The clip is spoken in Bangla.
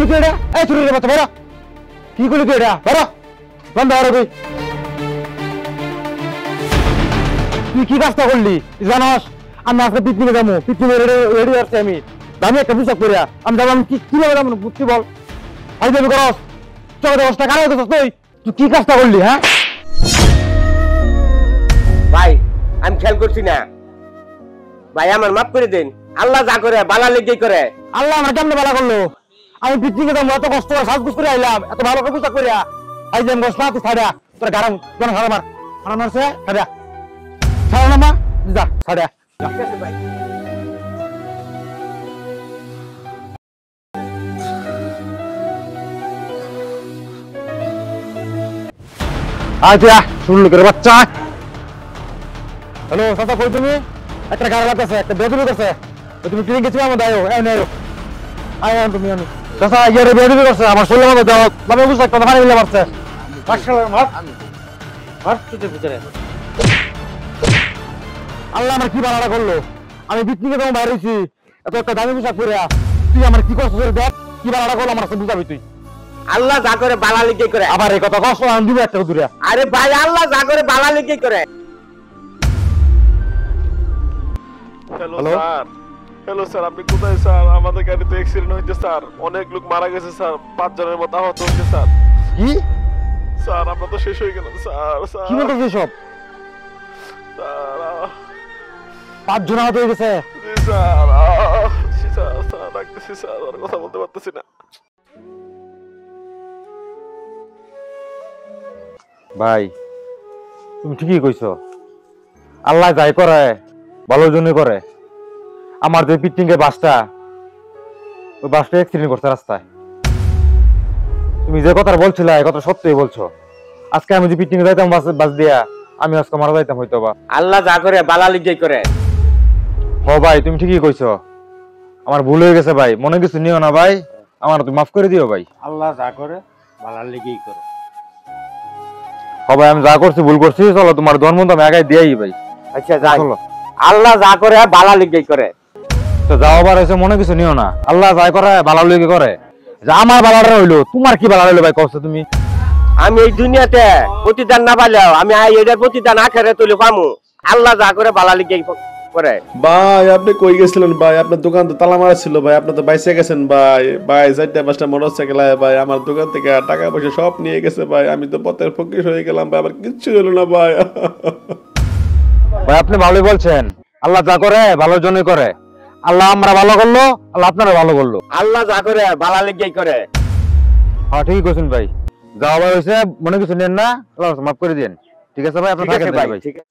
করলি তুই এটা? এই চুরির বাচ্চা বেরো। কি করলি তুই এটা? বেরো। বন্ধ করো তুই। তুই কি কাজটা করলি জানোস? আমি আজকে পিকনিকে যাবো, পিকনিকে রেডি আসছি আমি। দামি একটা পোশাক পরিয়া আমি যাবো, আমি কিভাবে যাবো বুঝছি বল? ভাই যাবি করস চলে 10 টাকা কারো তুই তুই কি কাজটা করলি? হ্যাঁ ভাই আমি খেয়াল করছি না ভাই, আমার মাফ করে দিন। আল্লাহ যা করে বালা লেগেই করে। আল্লাহ আমার কেমনে বালা করলো? আমি পিকনিকে যাবো, এত কষ্ট করে সাজগুজ করে আইলাম, এত ভালো করে পোশাক পরিয়া ভাই যাবো না তুই ছাড়া তোর গারাম কেন হারা মার হারা মারছে ছাড়া ছাড়া না মা যা ছাড়া ঠিক আছে ভাই। আচ্ছা শুনলো করে বাচ্চা। হ্যালো চাচা কই তুমি? একটা গাড়ি লাগতেছে, একটা বেদুলি করছে, তুমি ট্রেন গেছিলে আমার দাও এই নেরো আয় আয় তুমি আমি চাচা ইয়ারে বেদুলি করছে আমার শরীরের মধ্যে দাও মানে বুঝছ একটা পানি মিলে মারছে মাশাআল্লাহ মার মার তুই ভিতরে। আল্লাহ আমার কি বাড়াটা করলো? আমি পিকনিকে যাবো বাইরে হইছি, এত একটা দামি পোশাক পরে তুই আমার কি করছিস দেখ কি বাড়াটা করলো আমার সাথে বুঝাবি তুই। আল্লাহ যা করে বালা লেগেই করে। আবার এই কথা কষ্ট আমি দিব একটা দূরে। আরে ভাই আল্লাহ যা করে বালা লেগেই করে। হ্যালো স্যার, হ্যালো স্যার, আপনি কোথায় স্যার? আমাদের গাড়িতে অ্যাক্সিডেন্ট হয়েছে স্যার, অনেক লোক মারা গেছে স্যার, 5 জনের মতো আহত হয়েছে স্যার। কি স্যার আমরা তো শেষ হয়ে গেলাম স্যার। স্যার কি বলতেছিস সব? স্যার 5 জন আহত হয়ে গেছে। জি স্যার, জি স্যার, স্যার ডাকতেছি স্যার, আর কথা বলতে পারতেছি না। ভাই তুমি ঠিকই কইছো, আল্লাহ যাই করে ভালোর জন্য করে। আমার যে পিকনিকের বাসটা, ওই বাসটা অ্যাক্সিডেন্ট করছে রাস্তায়। তুমি যে কথা বলছিলে এই কথা সত্যিই বলছো। আজকে আমি যে পিকনিকে যাইতাম বাস দিয়া, আমি আজকে মারা যাইতাম হয়তো বা। আল্লাহ যা করে বালা লেগেই করে। ও ভাই তুমি ঠিকই কইছো, আমার ভুল হয়ে গেছে ভাই, মনে কিছু নিও না ভাই, আমার তুমি মাফ করে দিও ভাই। আল্লাহ যা করে ভালো লেগেই করে। ও ভাই আমি যা করছি ভুল করছি, চলো তোমার ধর্ম তো আমি আগাই দিয়েই ভাই। আচ্ছা যাই, চলো আল্লাহ যা করে বালা লেগেই করে। তো যাও আবার এসে মনে কিছু নিও না, আল্লাহ যাই করে ভালো লেগে করে। যে আমার বালাটা হইলো তোমার কি বালা হইলো ভাই কষ্ট তুমি? আমি এই দুনিয়াতে প্রতিদান না পাইলেও আমি এটার প্রতিদান আখেরে তুলে পামু। আল্লাহ যা করে বালা লেগেই করে। ভাই আপনি কই গেছিলেন ভাই? আপনার দোকান তো তালা মারা ছিল ভাই, আপনি তো বাইসে গেছেন ভাই। ভাই 4টা-5টা মোটরসাইকেল আয় ভাই, আমার দোকান থেকে টাকা পয়সা সব নিয়ে গেছে ভাই। আমি তো পথের ফকির হয়ে গেলাম ভাই, আমার কিচ্ছু হলো না ভাই। ভাই আপনি ভালোই বলছেন, আল্লাহ যা করে ভালোর জন্যই করে। আল্লাহ আমরা ভালো করলো, আল্লাহ আপনারা ভালো করলো। আল্লাহ যা করে বালা লেগেই করে। হ্যাঁ ঠিকই কইছেন ভাই, যাও আবার হয়েছে মনে কিছু নেন না, আল্লাহ মাফ করে দিন। ঠিক আছে ভাই, আপনার ঠিক আছে থাকেন ভাই, ভাই। ঠিক আছে।